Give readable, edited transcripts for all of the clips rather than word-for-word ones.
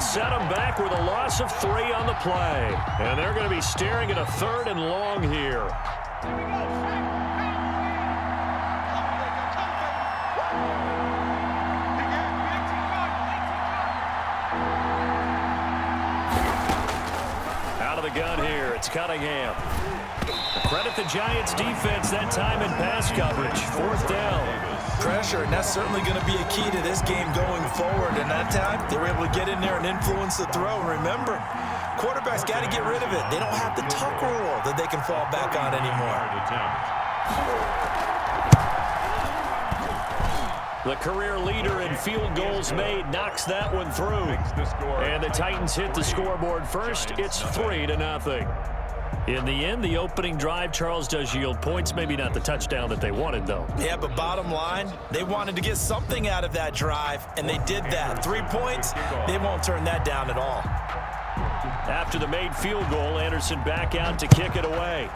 set them back with a loss of 3 on the play. And they're going to be staring at a 3rd and long here. Out of the gun here, it's Cunningham. Credit the Giants defense that time in pass coverage. 4th down. Pressure, and that's certainly going to be a key to this game going forward. And that time, they were able to get in there and influence the throw. And remember, quarterbacks got to get rid of it. They don't have the tuck rule that they can fall back on anymore. The career leader in field goals made knocks that one through. And the Titans hit the scoreboard first. It's 3-0. In the end, the opening drive, Charles, does yield points. Maybe not the touchdown that they wanted, though. Yeah, but bottom line, they wanted to get something out of that drive, and they did that. 3 points, they won't turn that down at all. After the made field goal, Anderson back out to kick it away.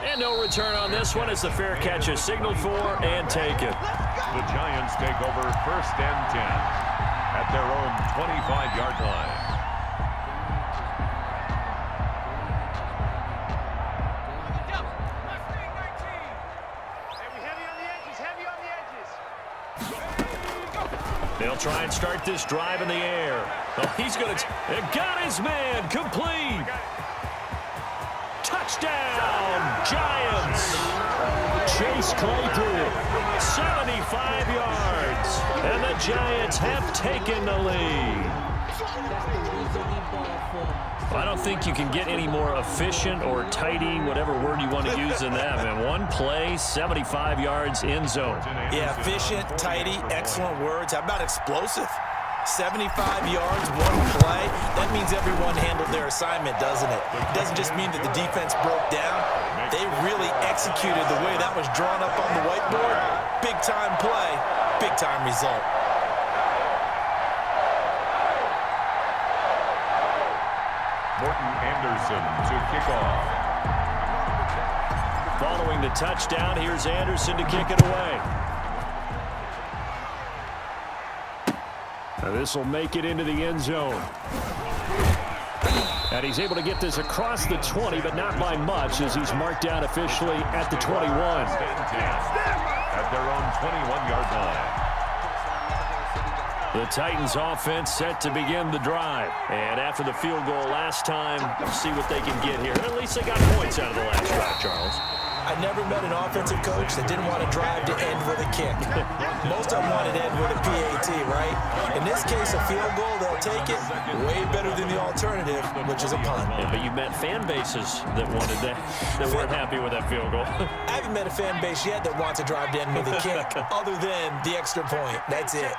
And no return on this one as the fair catch is signaled for and taken. The Giants take over 1st and 10 at their own 25-yard line. They'll try and start this drive in the air. Oh, he's going to... got his man. Complete. Touchdown, Giants. Chase Claypool, 75 yards. And the Giants have taken the lead. I don't think you can get any more efficient or tidy, whatever word you want to use in that, man. One play, 75 yards, end zone. Yeah, efficient, tidy, excellent words. How about explosive? 75 yards, one play. That means everyone handled their assignment, doesn't it? It doesn't just mean that the defense broke down. They really executed the way that was drawn up on the whiteboard. Big-time play, big-time result. Morton Anderson to kick off. Following the touchdown, here's Anderson to kick it away. Now this will make it into the end zone. And he's able to get this across the 20, but not by much as he's marked down officially at the 21. At their own 21-yard line. The Titans offense set to begin the drive. And after the field goal last time, see what they can get here. At least they got points out of the last drive, Charles. I never met an offensive coach that didn't want to drive to end with a kick. Most of them wanted to end with a PAT, right? In this case, a field goal, they'll take it. Way better than the alternative, which is a punt. Yeah, but you met fan bases that wanted that weren't happy with that field goal. I haven't met a fan base yet that wants to drive to end with a kick, other than the extra point. That's it.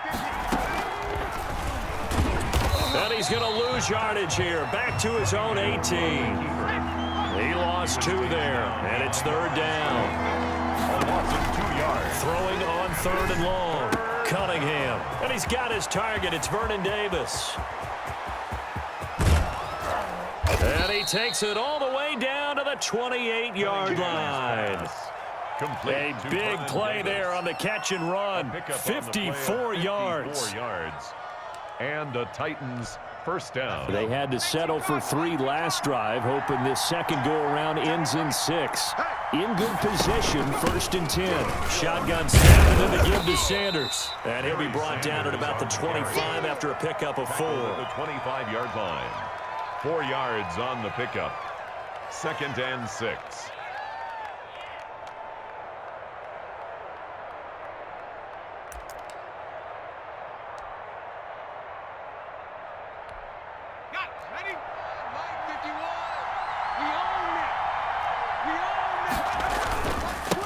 And he's going to lose yardage here. Back to his own 18. He lost 2 there, and it's 3rd down. A loss of 2 yards. Throwing on 3rd and long. Cunningham. And he's got his target. It's Vernon Davis. And he takes it all the way down to the 28-yard line. A big play there on the catch and run. 54 yards. And the Titans first down. They had to settle for 3 last drive, hoping this second go-around ends in 6. In good position, 1st and 10. Shotgun snap and then the give to Sanders. And he'll be brought down at about the 25 after a pickup of 4. The 25-yard line. 4 yards on the pickup. 2nd and 6.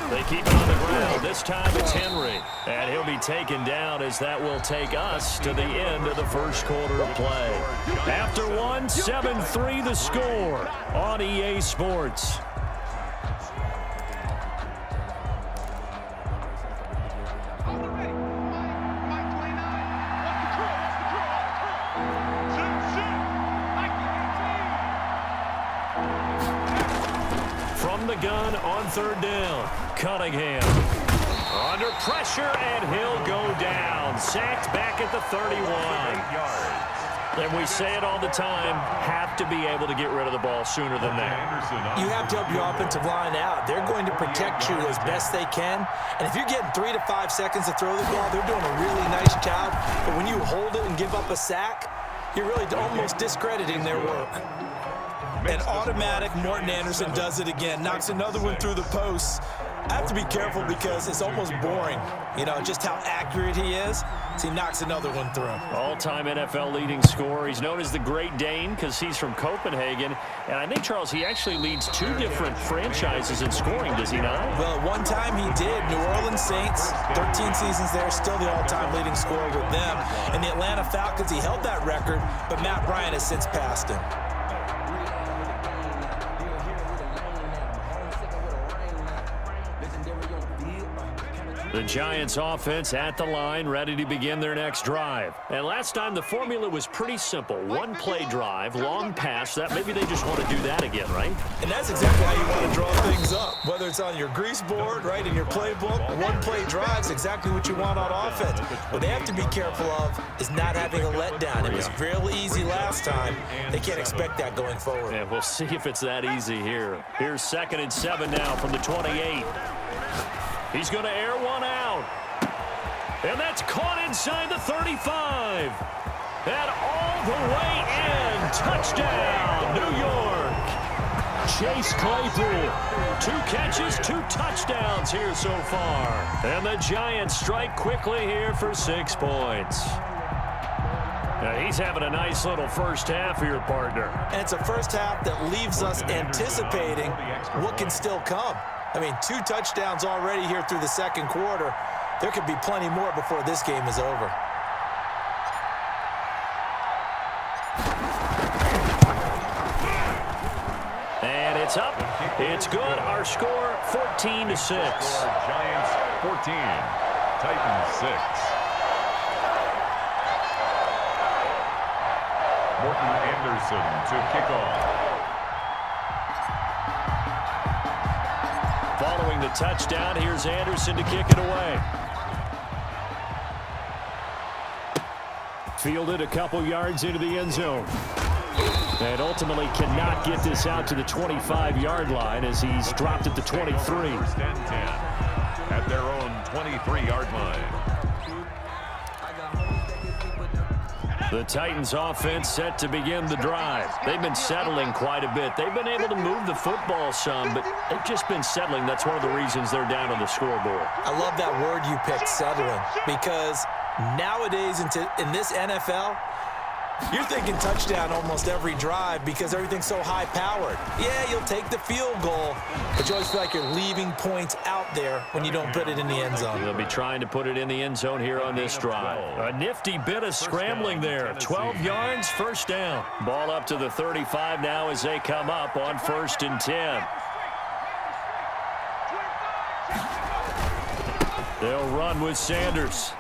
They keep it on the ground. This time it's Henry. And he'll be taken down as that will take us to the end of the first quarter of play. After one, 7-3 the score on EA Sports. From the gun on 3rd down, Cunningham. On Under pressure, and he'll go down. Sacked back at the 31. And we say it all the time, have to be able to get rid of the ball sooner than that. You have to help your offensive line out. They're going to protect you as best they can. And if you're getting 3 to 5 seconds to throw the ball, they're doing a really nice job. But when you hold it and give up a sack, you're really almost discrediting their work. And automatic, Morton Anderson does it again. Knocks another one through the posts. I have to be careful because it's almost boring, just how accurate he is. So he knocks another one through. All-time NFL leading scorer. He's known as the Great Dane because he's from Copenhagen. And I think, Charles, he actually leads 2 different franchises in scoring, does he not? Well, at one time he did. New Orleans Saints, 13 seasons there, still the all-time leading scorer with them. And the Atlanta Falcons, he held that record, but Matt Bryant has since passed him. The Giants offense at the line, ready to begin their next drive. And last time the formula was pretty simple. 1-play drive, long pass. That maybe they just want to do that again, right? And that's exactly how you want to draw things up. Whether it's on your grease board, right, in your playbook, 1-play drive's exactly what you want on offense. What they have to be careful of is not having a letdown. It was real easy last time. They can't expect that going forward. Yeah, we'll see if it's that easy here. Here's 2nd and 7 now from the 28. He's going to air one out. And that's caught inside the 35. And all the way in. Touchdown, New York. Chase Claypool. 2 catches, 2 touchdowns here so far. And the Giants strike quickly here for 6 points. Now he's having a nice little first half here, partner. And it's a first half that leaves us anticipating what can still come. I mean, 2 touchdowns already here through the second quarter. There could be plenty more before this game is over. And it's up. It's good. Our score, 14-6. Giants 14, Titans 6. Morton Anderson to kick off. Following the touchdown, here's Anderson to kick it away. Fielded a couple yards into the end zone. And ultimately cannot get this out to the 25-yard line as he's dropped at the 23. 1st and 10 at their own 23-yard line. The Titans offense set to begin the drive. They've been settling quite a bit. They've been able to move the football some, but they've just been settling. That's one of the reasons they're down on the scoreboard. I love that word you picked, settling, because nowadays in this NFL, you're thinking touchdown almost every drive because everything's so high-powered. Yeah, you'll take the field goal, but you always feel like you're leaving points out there when you don't put it in the end zone. They'll be trying to put it in the end zone here on this drive. A nifty bit of scrambling there. 12 yards, first down. Ball up to the 35 now as they come up on 1st and 10. They'll run with Sanders.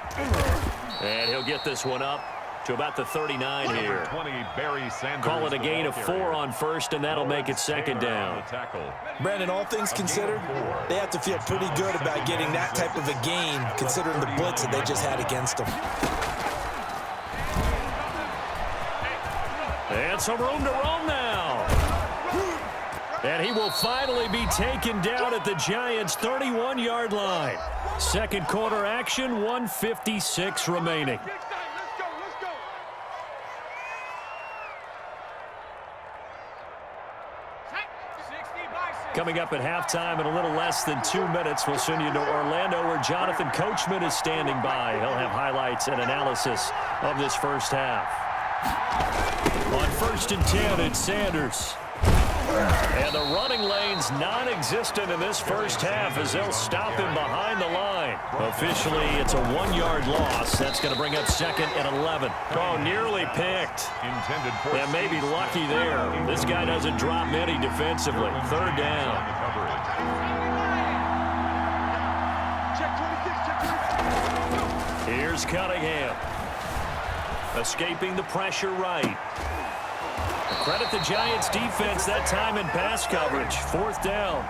And he'll get this one up to about the 39 here. Call it a gain of 4 on 1st, and that'll make it 2nd down. Brandon, all things considered, they have to feel pretty good about getting that type of a gain, considering the blitz that they just had against them. And some room to roam now. And he will finally be taken down at the Giants' 31-yard line. Second quarter action, 1:56 remaining. Coming up at halftime in a little less than 2 minutes, we'll send you to Orlando where Jonathan Coachman is standing by. He'll have highlights and analysis of this first half. On 1st and 10, it's Sanders. And the running lane's non-existent in this first half as they'll stop him behind the line. Officially, it's a 1-yard loss. That's going to bring up 2nd and 11. Oh, nearly picked. And maybe lucky there. This guy doesn't drop many defensively. 3rd down. Here's Cunningham. Escaping the pressure right. Credit the Giants defense that time in pass coverage. 4th down.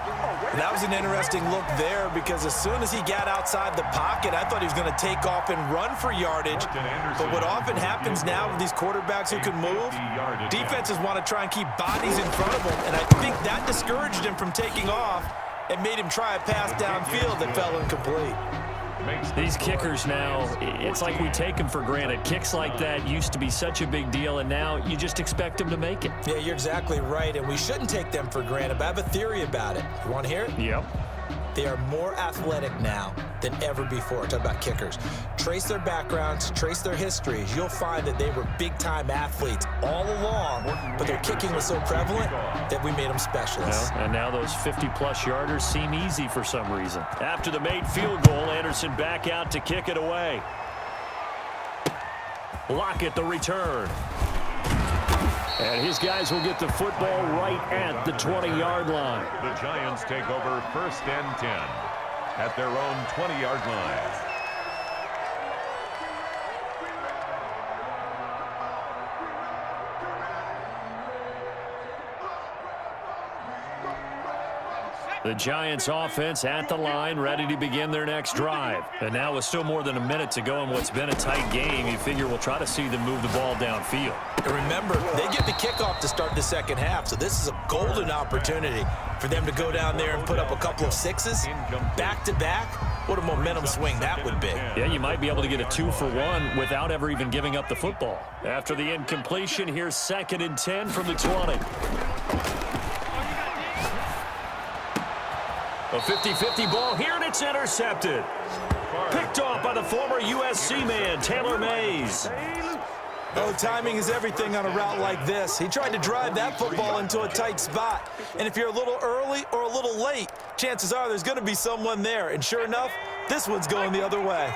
That was an interesting look there because as soon as he got outside the pocket, I thought he was going to take off and run for yardage. But what often happens now with these quarterbacks who can move, defenses want to try and keep bodies in front of them, and I think that discouraged him from taking off and made him try a pass downfield that fell incomplete. These kickers now, it's like we take them for granted. Kicks like that used to be such a big deal, and now you just expect them to make it. Yeah, you're exactly right, and we shouldn't take them for granted, but I have a theory about it. You want to hear it? Yep. They are more athletic now than ever before. Talk about kickers. Trace their backgrounds, trace their histories. You'll find that they were big-time athletes all along, but their kicking was so prevalent that we made them specialists. Well, and now those 50-plus yarders seem easy for some reason. After the made field goal, Anderson back out to kick it away. Lockett the return. And his guys will get the football right at the 20-yard line. The Giants take over 1st and 10 at their own 20-yard line. The Giants offense at the line, ready to begin their next drive. And now with still more than a minute to go in what's been a tight game, you figure we'll try to see them move the ball downfield. And remember, they get the kickoff to start the second half, so this is a golden opportunity for them to go down there and put up a couple of sixes back-to-back. What a momentum swing that would be. Yeah, you might be able to get a 2-for-1 without ever even giving up the football. After the incompletion, here's 2nd and 10 from the 20. A 50-50 ball here, and it's intercepted. Picked off by the former USC man, Taylor Mays. Oh, timing is everything on a route like this. He tried to drive that football into a tight spot. And if you're a little early or a little late, chances are there's going to be someone there. And sure enough, this one's going the other way.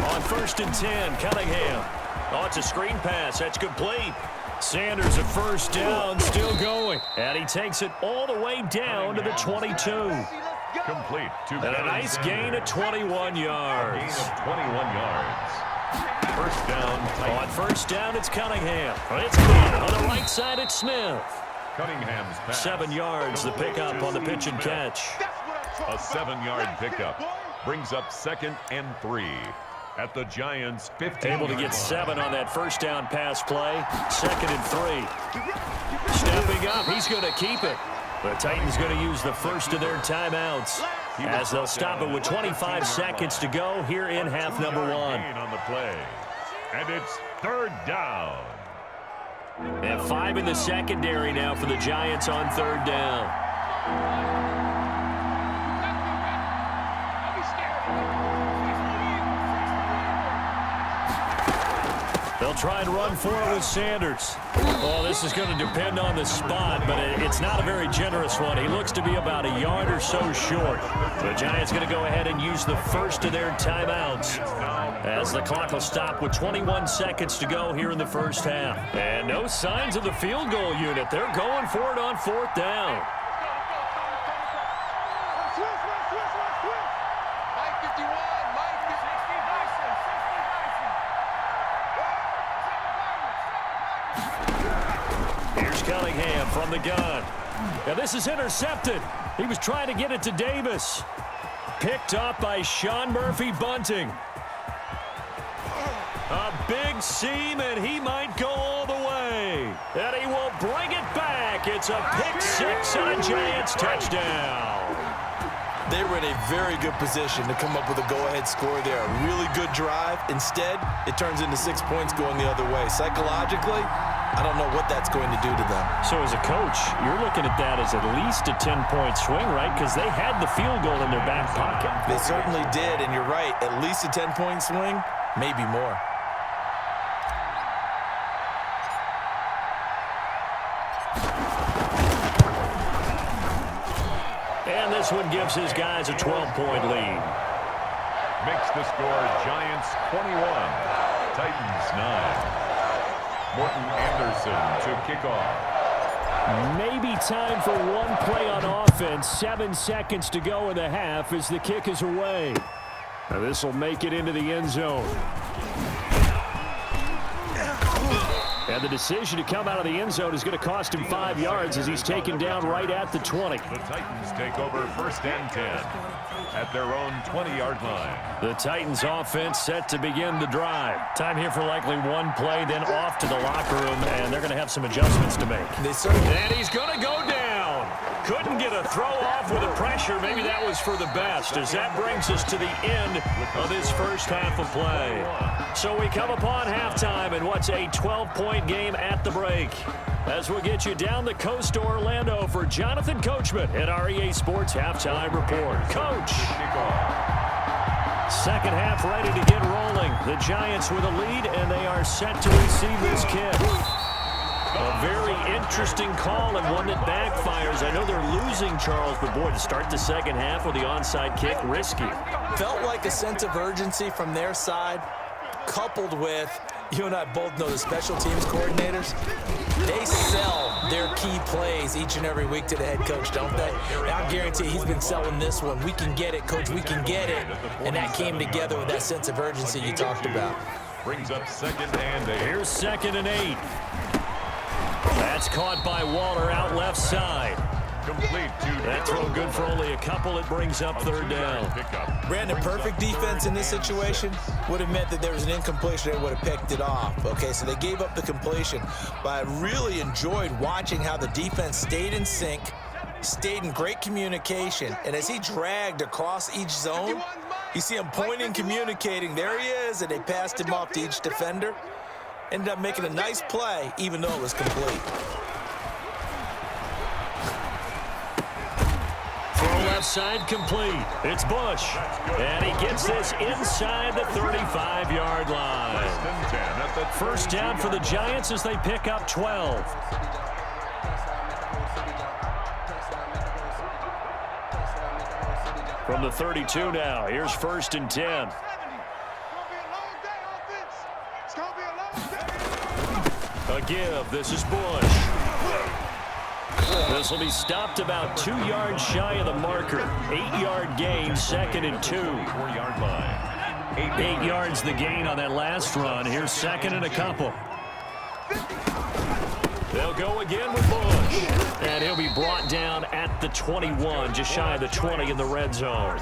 On 1st and 10, Cunningham. Oh, it's a screen pass. That's complete. Sanders at 1st down, still going. And he takes it all the way down to the 22. Complete. And a nice gain of 21 yards. Gain of 21 yards. 1st down. On 1st down, it's Cunningham. It's good. On the right side, it's Smith. Cunningham's pass. 7 yards, the pickup on the pitch and catch. A 7-yard pickup brings up 2nd and 3 at the Giants' 15. Able to get 7 on that 1st down pass play. 2nd and 3. Stepping up, he's going to keep it. The Titans going to use the first of their timeouts as they'll stop it with 25 seconds to go here in half number 1. On the play. And it's 3rd down. And 5 in the secondary now for the Giants on 3rd down. They'll try and run for it with Sanders. Oh, this is going to depend on the spot, but it's not a very generous one. He looks to be about a yard or so short. The Giants going to go ahead and use the first of their timeouts as the clock will stop with 21 seconds to go here in the first half. And no signs of the field goal unit. They're going for it on 4th down. Cunningham from the gun. Now this is intercepted. He was trying to get it to Davis. Picked up by Sean Murphy-Bunting. A big seam, and he might go all the way. And he will bring it back. It's a pick 6 and a Giants touchdown. They were in a very good position to come up with a go-ahead score there. A really good drive. Instead, it turns into 6 points going the other way. Psychologically, I don't know what that's going to do to them. So as a coach, you're looking at that as at least a 10-point swing, right? Because they had the field goal in their back pocket. They certainly did, and you're right. At least a 10-point swing, maybe more. And this one gives his guys a 12-point lead. Makes the score Giants 21, Titans 9. Morton Anderson to kick off. Maybe time for one play on offense. 7 seconds to go in the half as the kick is away. Now this will make it into the end zone. And the decision to come out of the end zone is going to cost him 5 yards as he's taken down right at the 20. The Titans take over 1st and 10 at their own 20-yard line. The Titans offense set to begin the drive. Time here for likely one play, then off to the locker room, and they're going to have some adjustments to make. And he's going to go down. Couldn't get a throw off with the pressure. Maybe that was for the best, as that brings us to the end of this first half of play. So we come upon halftime in what's a 12-point game at the break. As we'll get you down the coast to Orlando for Jonathan Coachman at our EA Sports Halftime Report. Coach. Second half ready to get rolling. The Giants with a lead, and they are set to receive this kick. A very interesting call and one that backfires. I know they're losing, Charles, but boy, to start the second half with the onside kick, risky. Felt like a sense of urgency from their side, coupled with, you and I both know the special teams coordinators, they sell their key plays each and every week to the head coach, don't they? I guarantee he's been selling this one. We can get it, coach, we can get it. And that came together with that sense of urgency you talked about. Brings up 2nd and 8. Here's 2nd and 8. That's caught by Waller out left side. Complete to that throw good for only a couple. It brings up 3rd down. Brandon, perfect defense in this situation would have meant that there was an incompletion. They would have picked it off. Okay, so they gave up the completion. But I really enjoyed watching how the defense stayed in sync, stayed in great communication. And as he dragged across each zone, you see him pointing, communicating. There he is, and they passed him off to each defender. Ended up making a nice play, even though it was complete. Throw left side complete. It's Bush. And he gets this inside the 35-yard line. 1st down for the Giants as they pick up 12. From the 32 now, here's 1st and 10. A give. This is Bush. This will be stopped about 2 yards shy of the marker. 8-yard gain, 2nd and 2. 4-yard line. 8 yards the gain on that last run. Here's 2nd and a couple. They'll go again with Bush. And he'll be brought down at the 21, just shy of the 20 in the red zone.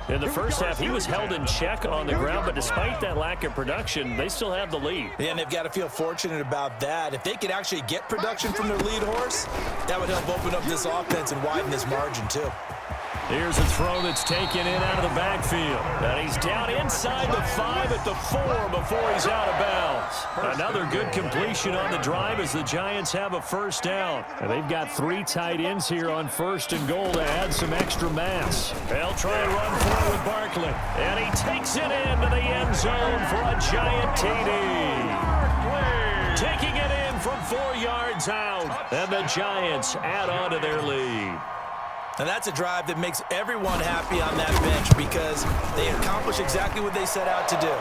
In the first half, he was held in check on the ground, but despite that lack of production, they still have the lead. Yeah, and they've got to feel fortunate about that. If they could actually get production from their lead horse, that would help open up this offense and widen this margin, too. Here's a throw that's taken in out of the backfield. And he's down inside the 5 at the 4 before he's out of bounds. Another good completion on the drive as the Giants have a 1st down. And they've got 3 tight ends here on 1st and goal to add some extra mass. They'll try and run for it with Barkley. And he takes it into the end zone for a giant TD. Taking it in from 4 yards out. And the Giants add on to their lead. And that's a drive that makes everyone happy on that bench because they accomplish exactly what they set out to do.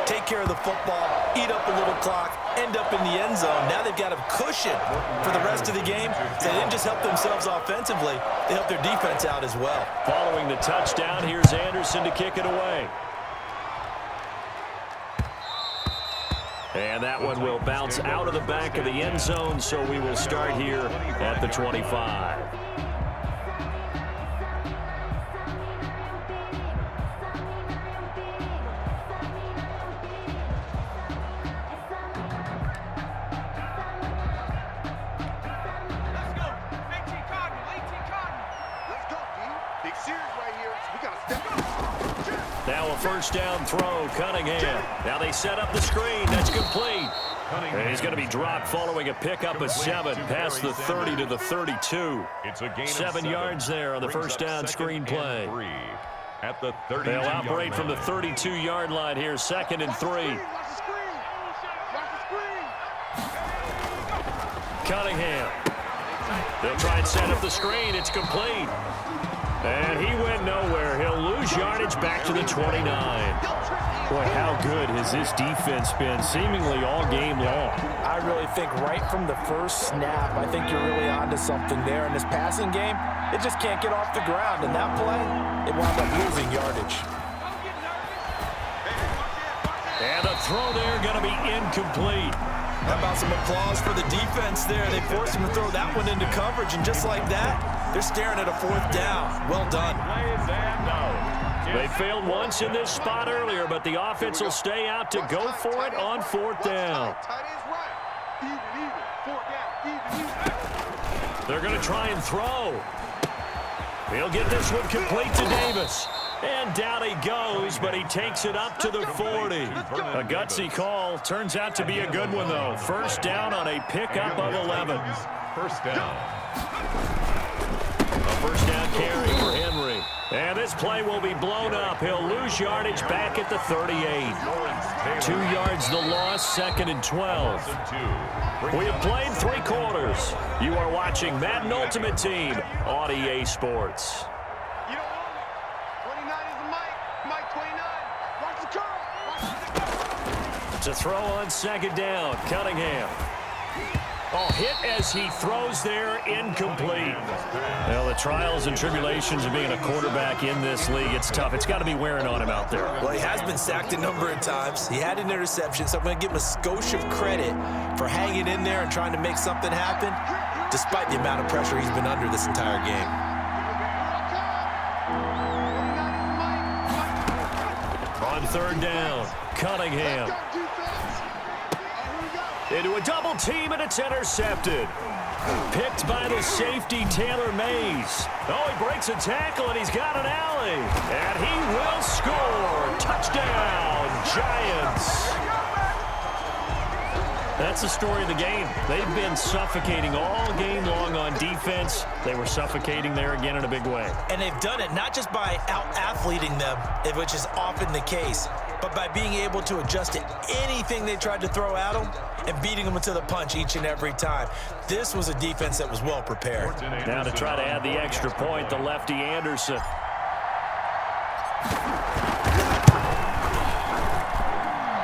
Take care of the football, eat up a little clock, end up in the end zone. Now they've got a cushion for the rest of the game. So they didn't just help themselves offensively, they helped their defense out as well. Following the touchdown, here's Anderson to kick it away. And that one will bounce out of the back of the end zone, so we will start here at the 25. Now a 1st down throw, Cunningham. Now they set up the screen. That's complete. And he's going to be dropped following a pickup of 7 past the 30 to the 32. It's a gain of 7 yards there on the 1st down screen play. At the 32 They'll operate from the 32-yard line here, 2nd and 3. Cunningham. They'll try and set up the screen. It's complete. And he went nowhere. He'll lose yardage back to the 29. Boy, how good has this defense been seemingly all game long? I really think right from the first snap, I think you're really onto something there. In this passing game, it just can't get off the ground. And that play, it wound up losing yardage. And the throw there going to be incomplete. How about some applause for the defense there? They forced him to throw that one into coverage, and just like that, they're staring at a 4th down. Well done. They failed once in this spot earlier, but the offense will stay out to go for it on 4th down. They're going to try and throw. He'll get this one complete to Davis. And down he goes, but he takes it up to the 40. A gutsy call. Turns out to be a good one, though. 1st down on a pickup of 11. 1st down. A 1st down carry for Henry. And this play will be blown up. He'll lose yardage back at the 38. 2 yards the loss, 2nd and 12. We have played 3 quarters. You are watching Madden Ultimate Team on EA Sports. To throw on 2nd down, Cunningham. Oh, hit as he throws there, incomplete. Well, the trials and tribulations of being a quarterback in this league, it's tough. It's got to be wearing on him out there. Well, he has been sacked a number of times. He had an interception, so I'm going to give him a skosh of credit for hanging in there and trying to make something happen, despite the amount of pressure he's been under this entire game. On 3rd down, Cunningham. Into a double team, and it's intercepted. Picked by the safety, Taylor Mays. Oh, he breaks a tackle, and he's got an alley. And he will score. Touchdown, Giants. That's the story of the game. They've been suffocating all game long on defense. They were suffocating there again in a big way. And they've done it not just by out-athleting them, which is often the case, but by being able to adjust to anything they tried to throw at them and beating them to the punch each and every time. This was a defense that was well prepared. Now to try to add the extra point, the lefty Anderson.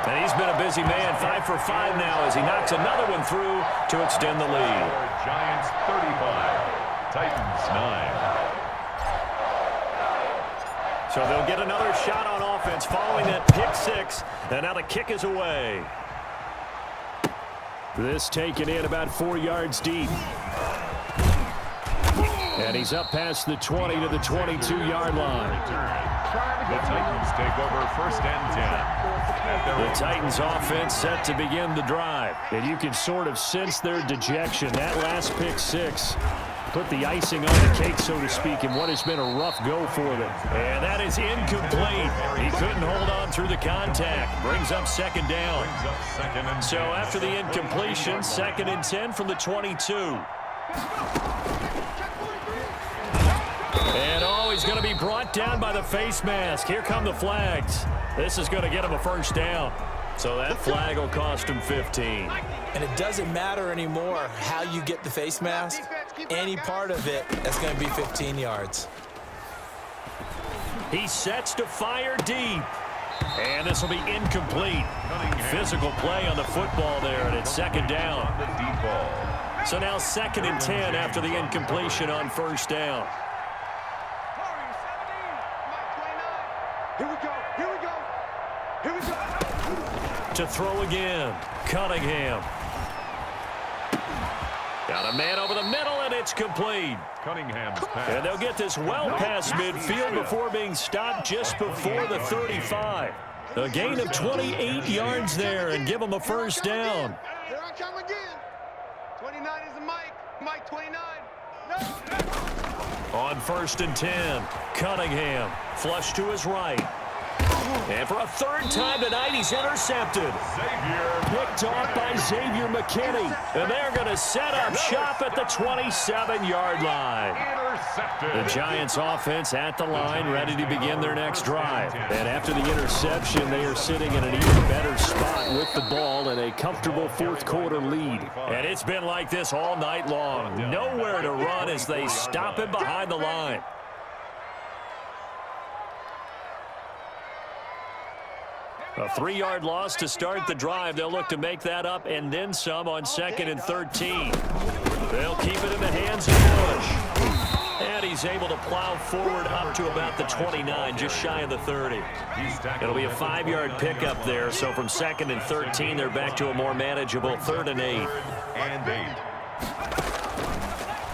And he's been a busy man, 5 for 5 now as he knocks another one through to extend the lead. Giants 35, Titans 9. So they'll get another shot on offense following that pick 6, and now the kick is away. This taken in about 4 yards deep. And he's up past the 20 to the 22-yard line. The Titans take over 1st and 10. The Titans offense set to begin the drive. And you can sort of sense their dejection. That last pick 6 put the icing on the cake, so to speak, in what has been a rough go for them. And that is incomplete. He couldn't hold on through the contact. Brings up 2nd down. So after the incompletion, 2nd and 10 from the 22. And he's going to be brought down by the face mask. Here come the flags. This is going to get him a 1st down. So that flag will cost him 15. And it doesn't matter anymore how you get the face mask. Any part of it, that's going to be 15 yards. He sets to fire deep. And this will be incomplete. Physical play on the football there, and it's 2nd down. So now 2nd and 10 after the incompletion on 1st down. Here we go. Here we go. Here we go. To throw again, Cunningham. Got a man over the middle, and it's complete. Cunningham's pass. And they'll get this well past midfield before being stopped just before the 35. A gain of 28 yards there and give them a 1st down. Here I come again. 29 is the Mike. Mike 29. No. On 1st and 10, Cunningham flush to his right. And for a 3rd time tonight, he's intercepted. Picked off by Xavier McKinney. And they're going to set up shop at the 27-yard line. The Giants offense at the line, ready to begin their next drive. And after the interception, they are sitting in an even better spot with the ball and a comfortable 4th quarter lead. And it's been like this all night long. Nowhere to run as they stop him behind the line. A 3-yard loss to start the drive. They'll look to make that up and then some on 2nd and 13. They'll keep it in the hands of Bush. And he's he's able to plow forward up to about the 29, just shy of the 30. It'll be a 5-yard pickup there, so from 2nd and 13, they're back to a more manageable 3rd and 8.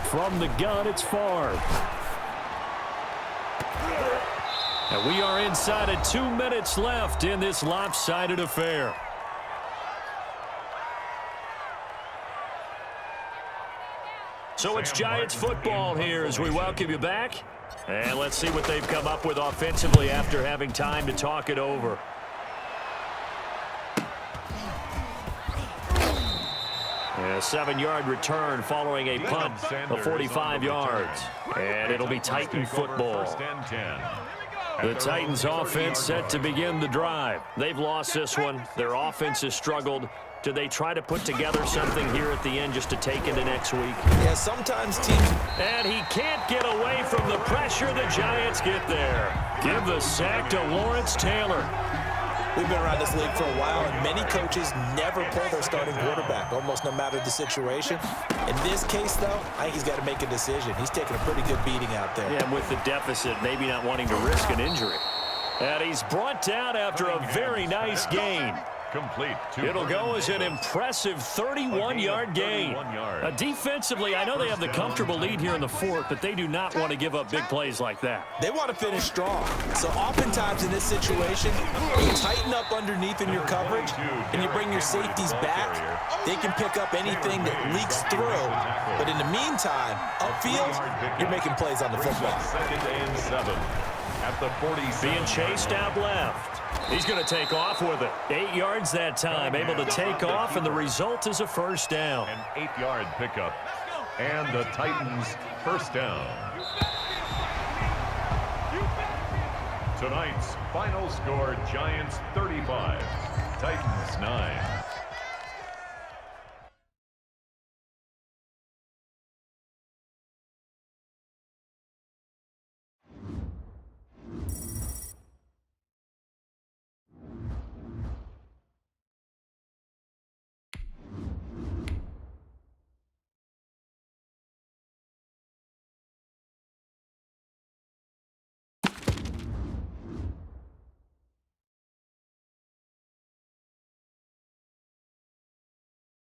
From the gun, it's Favre. And we are inside of 2 minutes left in this lopsided affair. So it's Giants football here as we welcome you back. And let's see what they've come up with offensively after having time to talk it over. A 7-yard return following a punt of 45 yards. And it'll be Titan football. The Titans offense set to begin the drive. They've lost this one. Their offense has struggled. Do they try to put together something here at the end just to take into next week? Yeah, sometimes teams... And he can't get away from the pressure. The Giants get there. Give the sack to Lawrence Taylor. We've been around this league for a while, and many coaches never pull their starting quarterback, almost no matter the situation. In this case, though, I think he's got to make a decision. He's taking a pretty good beating out there. Yeah, with the deficit, maybe not wanting to risk an injury. And he's brought down after a very nice gain. Complete. It'll go as an impressive 31-yard gain. Defensively, I know they have the comfortable lead here in the 4th, but they do not want to give up big plays like that. They want to finish strong. So oftentimes in this situation, you tighten up underneath in your coverage, and you bring your safeties back. They can pick up anything that leaks through. But in the meantime, upfield, you're making plays on the football. 2nd and 7 at the 47. Being chased out left. He's going to take off with it. 8 yards that time, able to take off, and the result is a first down. An 8-yard pickup, and the Titans first down. Tonight's final score, Giants 35, Titans 9.